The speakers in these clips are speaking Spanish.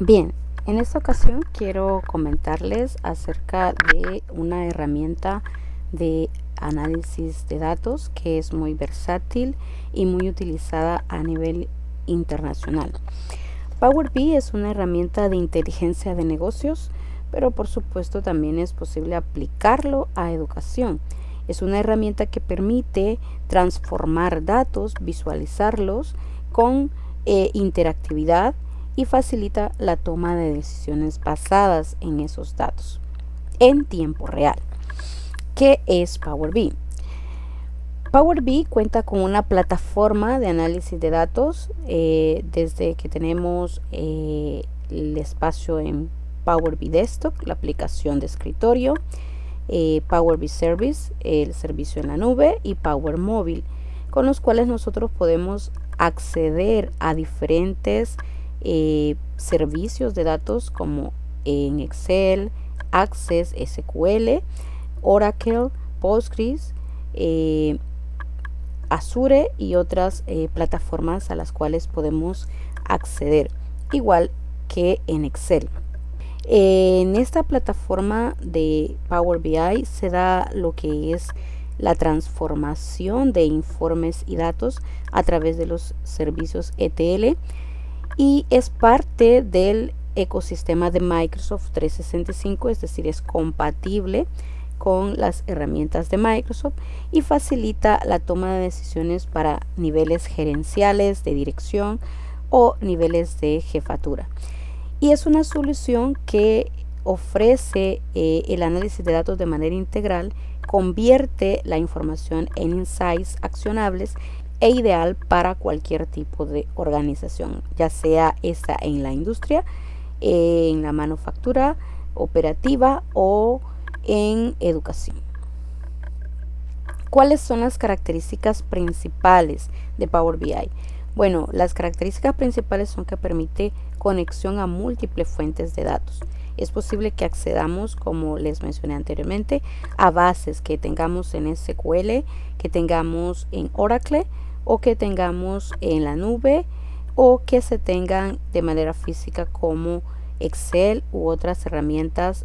Bien, en esta ocasión quiero comentarles acerca de una herramienta de análisis de datos que es muy versátil y muy utilizada a nivel internacional. Power BI es una herramienta de inteligencia de negocios, pero por supuesto también es posible aplicarlo a educación. Es una herramienta que permite transformar datos, visualizarlos con interactividad y facilita la toma de decisiones basadas en esos datos en tiempo real. ¿Qué es Power BI? Power BI cuenta con una plataforma de análisis de datos desde que tenemos el espacio en Power BI Desktop, la aplicación de escritorio, Power BI Service, el servicio en la nube, y Power Móvil, con los cuales nosotros podemos acceder a diferentes servicios de datos como en Excel, Access, SQL, Oracle, Postgres, Azure y otras plataformas a las cuales podemos acceder, igual que en Excel. En esta plataforma de Power BI se da lo que es la transformación de informes y datos a través de los servicios ETL y es parte del ecosistema de Microsoft 365, es decir, es compatible con las herramientas de Microsoft y facilita la toma de decisiones para niveles gerenciales, de dirección o niveles de jefatura. Y es una solución que ofrece el análisis de datos de manera integral, convierte la información en insights accionables e ideal para cualquier tipo de organización, ya sea esta en la industria, en la manufactura operativa o en educación. ¿Cuáles son las características principales de Power BI? Bueno, las características principales son que permite conexión a múltiples fuentes de datos. Es posible que accedamos, como les mencioné anteriormente, a bases que tengamos en SQL, que tengamos en Oracle o que tengamos en la nube o que se tengan de manera física como Excel u otras herramientas,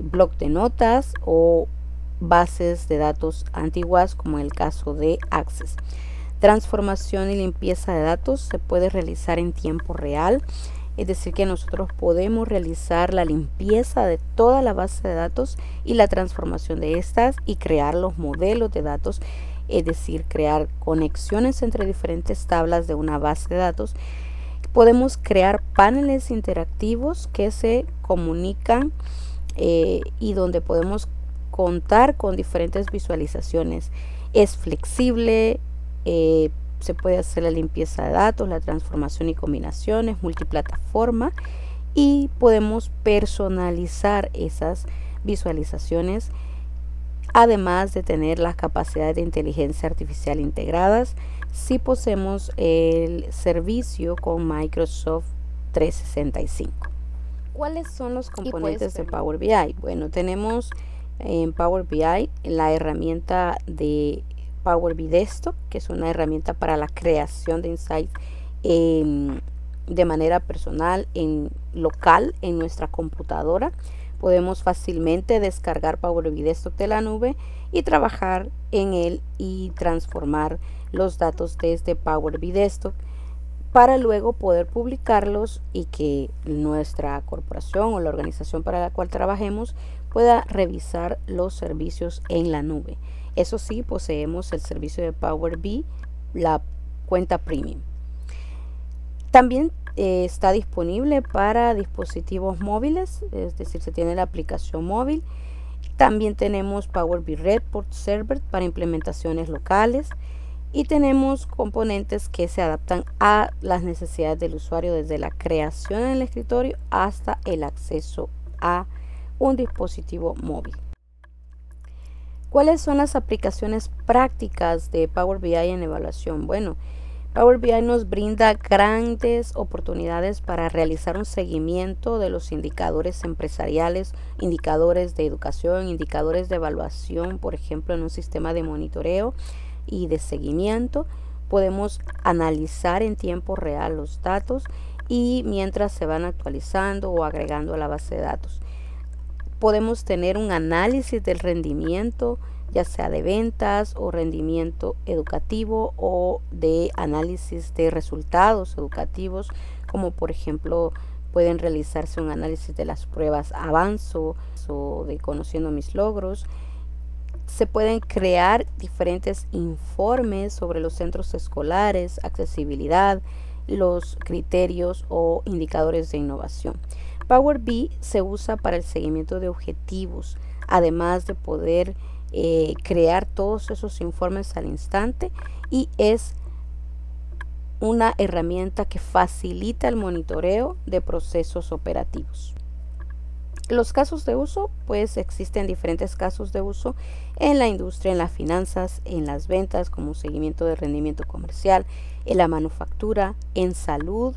bloc de notas o bases de datos antiguas como en el caso de Access. Transformación y limpieza de datos se puede realizar en tiempo real, es decir que nosotros podemos realizar la limpieza de toda la base de datos y la transformación de estas y crear los modelos de datos, es decir, crear conexiones entre diferentes tablas de una base de datos. Podemos crear paneles interactivos que se comunican y donde podemos contar con diferentes visualizaciones. Es flexible, se puede hacer la limpieza de datos, la transformación y combinaciones, multiplataforma, y podemos personalizar esas visualizaciones, además de tener las capacidades de inteligencia artificial integradas si poseemos el servicio con Microsoft 365. ¿Cuáles son los componentes de Power BI? Bueno, tenemos en Power BI la herramienta de Power BI Desktop, que es una herramienta para la creación de insights de manera personal, local, en nuestra computadora. Podemos fácilmente descargar Power BI Desktop de la nube y trabajar en él y transformar los datos desde Power BI Desktop para luego poder publicarlos y que nuestra corporación o la organización para la cual trabajemos pueda revisar los servicios en la nube. Eso sí, poseemos el servicio de Power BI, la cuenta premium. También está disponible para dispositivos móviles, es decir, se tiene la aplicación móvil. También tenemos Power BI Report Server para implementaciones locales y tenemos componentes que se adaptan a las necesidades del usuario, desde la creación en el escritorio hasta el acceso a un dispositivo móvil. ¿Cuáles son las aplicaciones prácticas de Power BI en evaluación? Bueno, Power BI nos brinda grandes oportunidades para realizar un seguimiento de los indicadores empresariales, indicadores de educación, indicadores de evaluación, por ejemplo, en un sistema de monitoreo y de seguimiento. Podemos analizar en tiempo real los datos y mientras se van actualizando o agregando a la base de datos. Podemos tener un análisis del rendimiento, ya sea de ventas o rendimiento educativo o de análisis de resultados educativos, como por ejemplo pueden realizarse un análisis de las pruebas Avanzo o de Conociendo mis logros. Se pueden crear diferentes informes sobre los centros escolares, accesibilidad, los criterios o indicadores de innovación. Power BI se usa para el seguimiento de objetivos, además de poder crear todos esos informes al instante, y es una herramienta que facilita el monitoreo de procesos operativos. Los casos de uso, pues existen diferentes casos de uso en la industria, en las finanzas, en las ventas, como seguimiento de rendimiento comercial, en la manufactura, en salud,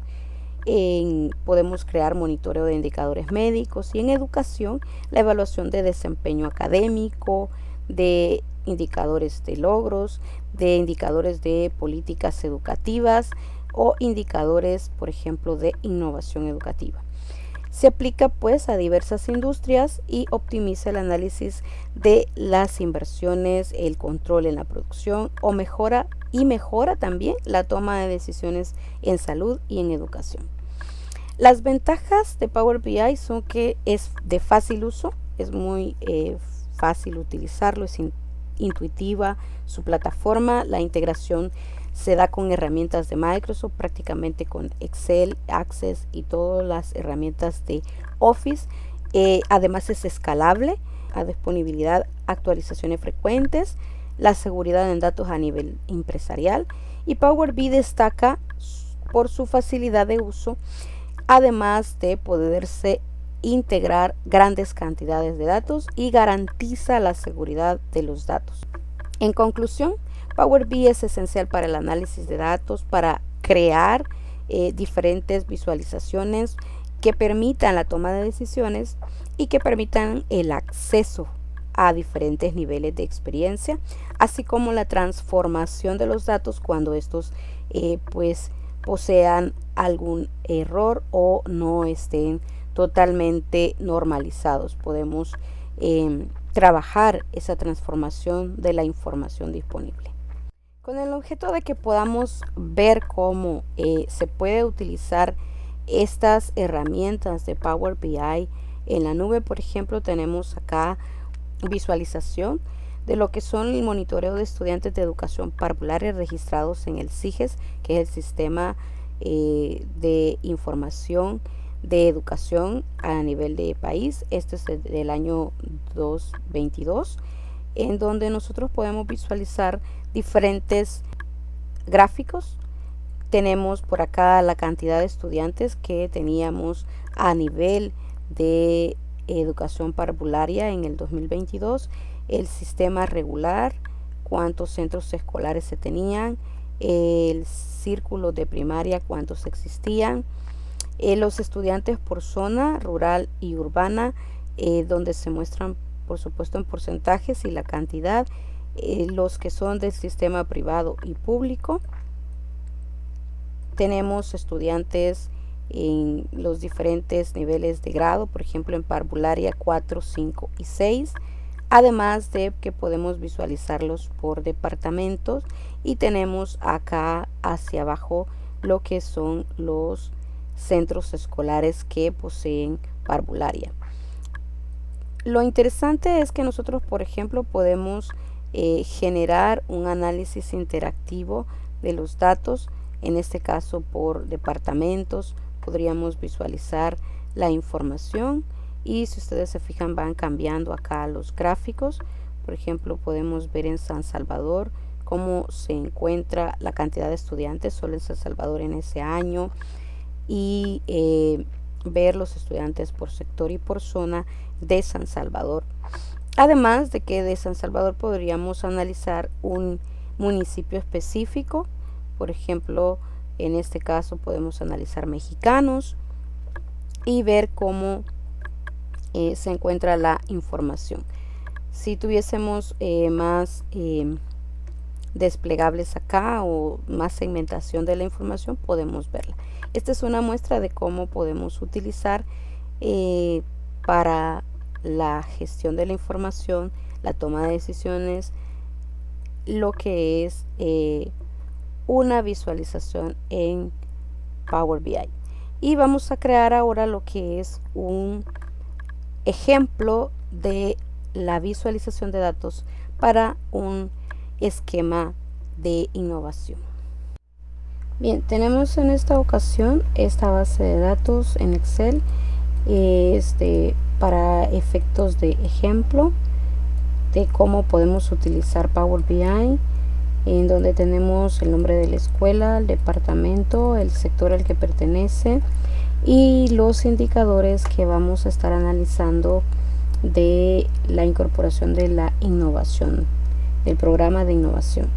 podemos crear monitoreo de indicadores médicos, y en educación, la evaluación de desempeño académico, de indicadores de logros, de indicadores de políticas educativas o indicadores, por ejemplo, de innovación educativa. Se aplica pues a diversas industrias y optimiza el análisis de las inversiones, el control en la producción mejora también la toma de decisiones en salud y en educación. Las ventajas de Power BI son que es de fácil uso, es muy fácil utilizarlo, es intuitiva su plataforma, la integración se da con herramientas de Microsoft, prácticamente con Excel, Access y todas las herramientas de Office. Además es escalable, a disponibilidad, actualizaciones frecuentes, la seguridad en datos a nivel empresarial, y Power BI destaca por su facilidad de uso, además de poderse integrar grandes cantidades de datos y garantiza la seguridad de los datos. En conclusión, Power BI es esencial para el análisis de datos, para crear diferentes visualizaciones que permitan la toma de decisiones y que permitan el acceso a diferentes niveles de experiencia, así como la transformación de los datos cuando estos pues posean algún error o no estén totalmente normalizados. Podemos trabajar esa transformación de la información disponible, con el objeto de que podamos ver cómo se puede utilizar estas herramientas de Power BI en la nube. Por ejemplo, tenemos acá visualización de lo que son el monitoreo de estudiantes de educación parvularia registrados en el SIGES, que es el Sistema de Información de Educación a nivel de país. Este es del año 2022, en donde nosotros podemos visualizar diferentes gráficos. Tenemos por acá la cantidad de estudiantes que teníamos a nivel de educación parvularia en el 2022, el sistema regular, cuántos centros escolares se tenían, el círculo de primaria, cuántos existían, los estudiantes por zona rural y urbana, donde se muestran por supuesto en porcentajes y la cantidad, los que son del sistema privado y público. Tenemos estudiantes en los diferentes niveles de grado, por ejemplo en parvularia 4, 5 y 6, además de que podemos visualizarlos por departamentos, y tenemos acá hacia abajo lo que son los centros escolares que poseen parvularia. Lo interesante es que nosotros, por ejemplo, podemos generar un análisis interactivo de los datos, en este caso por departamentos. Podríamos visualizar la información, y si ustedes se fijan van cambiando acá los gráficos. Por ejemplo, podemos ver en San Salvador cómo se encuentra la cantidad de estudiantes solo en San Salvador en ese año, y ver los estudiantes por sector y por zona de San Salvador. Además de que de San Salvador podríamos analizar un municipio específico. Por ejemplo, en este caso podemos analizar Mexicanos y ver cómo se encuentra la información. Si tuviésemos más desplegables acá o más segmentación de la información, podemos verla. Esta es una muestra de cómo podemos utilizar para la gestión de la información, la toma de decisiones, lo que es una visualización en Power BI. Y vamos a crear ahora lo que es un ejemplo de la visualización de datos para un esquema de innovación. Bien, tenemos en esta ocasión esta base de datos en Excel para efectos de ejemplo de cómo podemos utilizar Power BI, en donde tenemos el nombre de la escuela, el departamento, el sector al que pertenece y los indicadores que vamos a estar analizando de la incorporación de la innovación, del programa de innovación.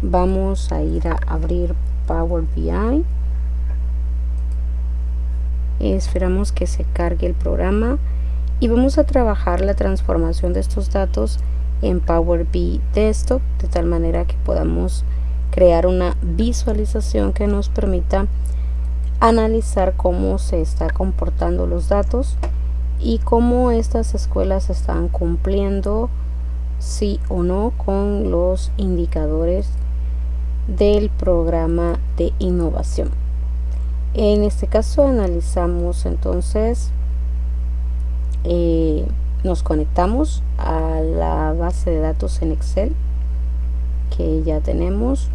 Vamos a ir a abrir Power BI. Esperamos que se cargue el programa y vamos a trabajar la transformación de estos datos en Power BI Desktop, de tal manera que podamos crear una visualización que nos permita analizar cómo se está comportando los datos y cómo estas escuelas están cumpliendo, sí o no, con los indicadores del programa de innovación. En este caso analizamos entonces, nos conectamos a la base de datos en Excel que ya tenemos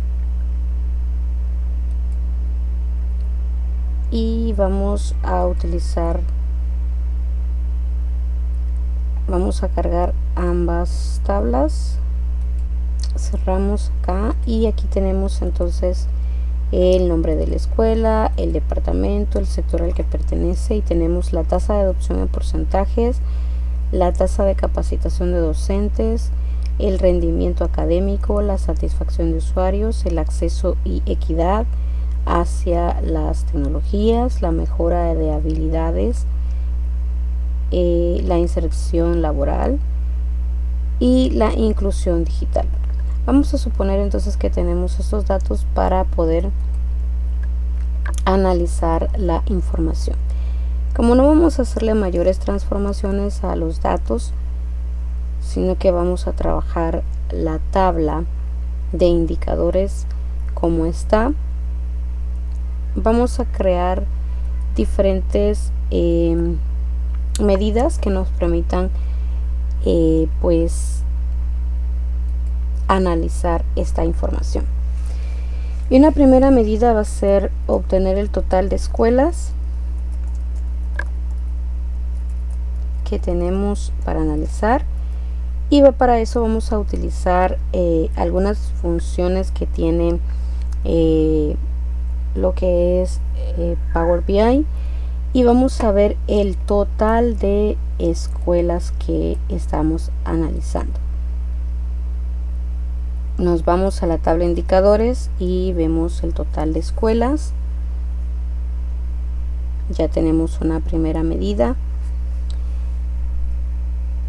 y vamos a cargar ambas tablas. Cerramos acá y aquí tenemos entonces el nombre de la escuela, el departamento, el sector al que pertenece y tenemos la tasa de adopción en porcentajes, la tasa de capacitación de docentes, el rendimiento académico, la satisfacción de usuarios, el acceso y equidad hacia las tecnologías, la mejora de habilidades, la inserción laboral y la inclusión digital. Vamos a suponer entonces que tenemos estos datos para poder analizar la información. Como no vamos a hacerle mayores transformaciones a los datos, sino que vamos a trabajar la tabla de indicadores como está, vamos a crear diferentes medidas que nos permitan pues analizar esta información. Y una primera medida va a ser obtener el total de escuelas que tenemos para analizar, y para eso vamos a utilizar algunas funciones que tiene lo que es Power BI, y vamos a ver el total de escuelas que estamos analizando. Nos vamos a la tabla de indicadores y vemos el total de escuelas. Ya tenemos una primera medida.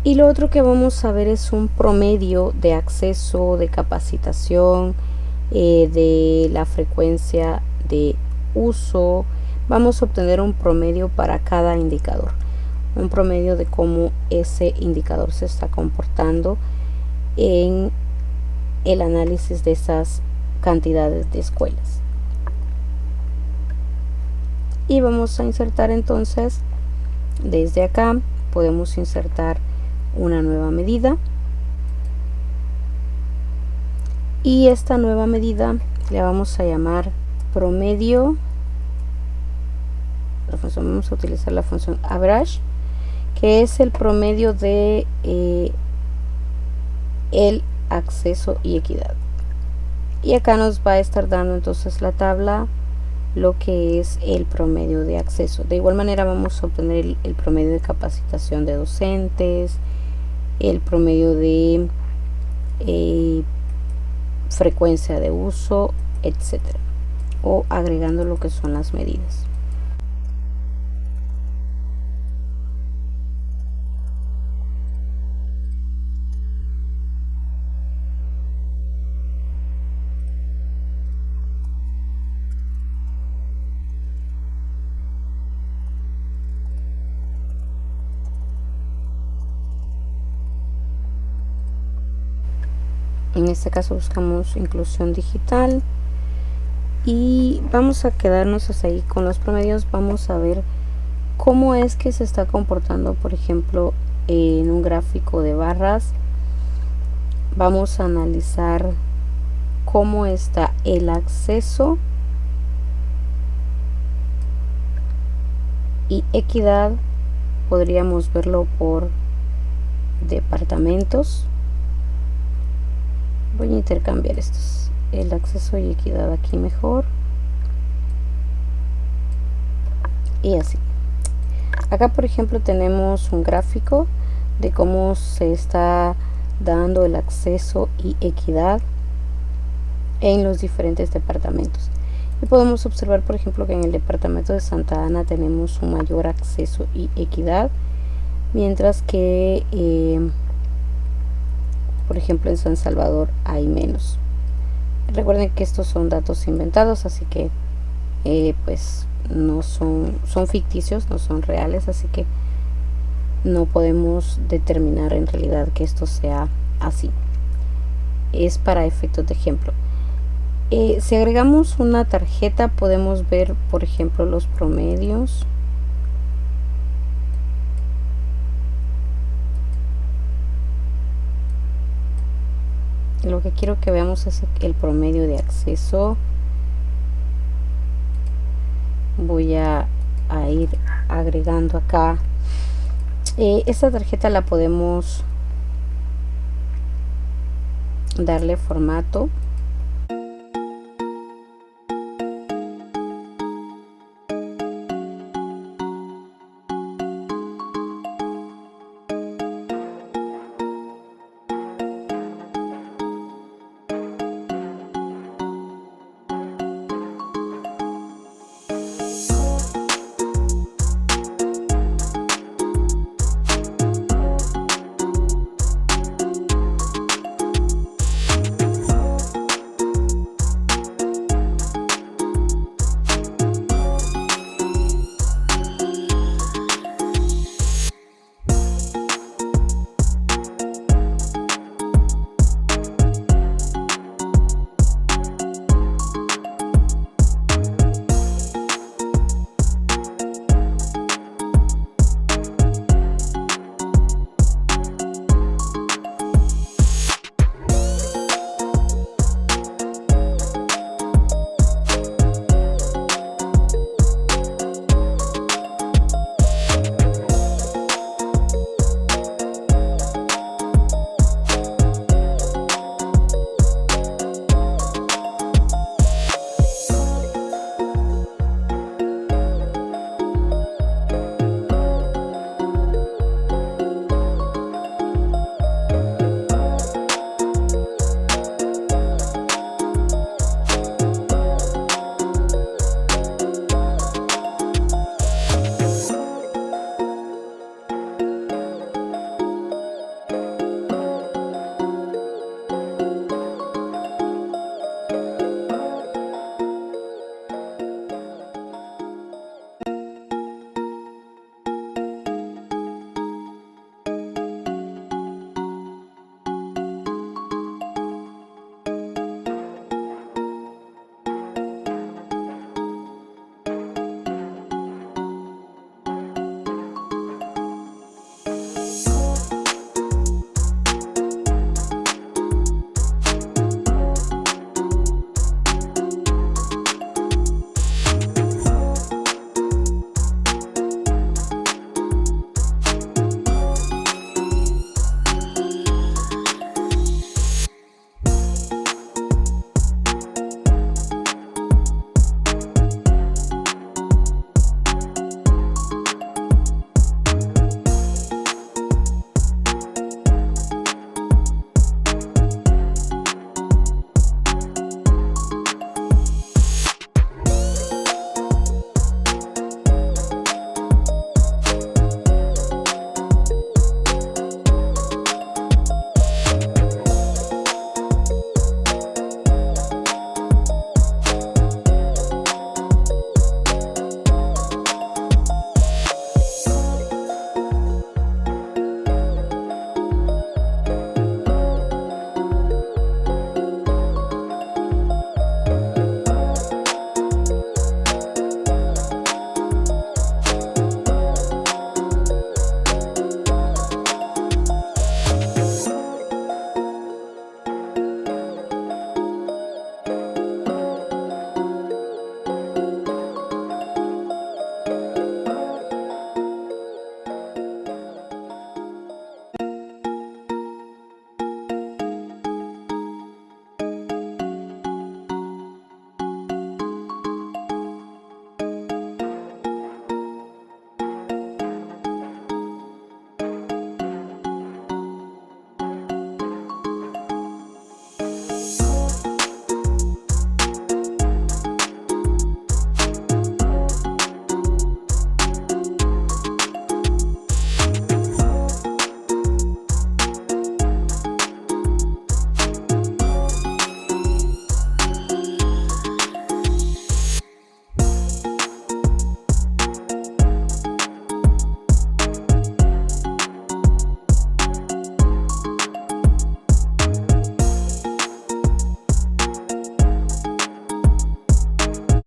Y lo otro que vamos a ver es un promedio de acceso, de capacitación, de la frecuencia de uso. Vamos a obtener un promedio para cada indicador. Un promedio de cómo ese indicador se está comportando en el análisis de esas cantidades de escuelas. Y vamos a insertar entonces, desde acá podemos insertar una nueva medida, y esta nueva medida le vamos a llamar promedio. Vamos a utilizar la función average, que es el promedio de el acceso y equidad. Y acá nos va a estar dando entonces la tabla lo que es el promedio de acceso. De igual manera vamos a obtener el promedio de capacitación de docentes, el promedio de frecuencia de uso, etcétera, o agregando lo que son las medidas. En este caso buscamos inclusión digital y vamos a quedarnos hasta ahí. Con los promedios vamos a ver cómo es que se está comportando, por ejemplo, en un gráfico de barras. Vamos a analizar cómo está el acceso y equidad. Podríamos verlo por departamentos. Voy a intercambiar estos, el acceso y equidad aquí mejor, y así. Acá por ejemplo tenemos un gráfico de cómo se está dando el acceso y equidad en los diferentes departamentos, y podemos observar por ejemplo que en el departamento de Santa Ana tenemos un mayor acceso y equidad, mientras que por ejemplo en San Salvador hay menos. Recuerden que estos son datos inventados, así que pues no son ficticios, no son reales, así que no podemos determinar en realidad que esto sea así. Es para efectos de ejemplo. Si agregamos una tarjeta podemos ver por ejemplo los promedios. Lo que quiero que veamos es el promedio de acceso. Voy a ir agregando acá. Esta tarjeta la podemos darle formato.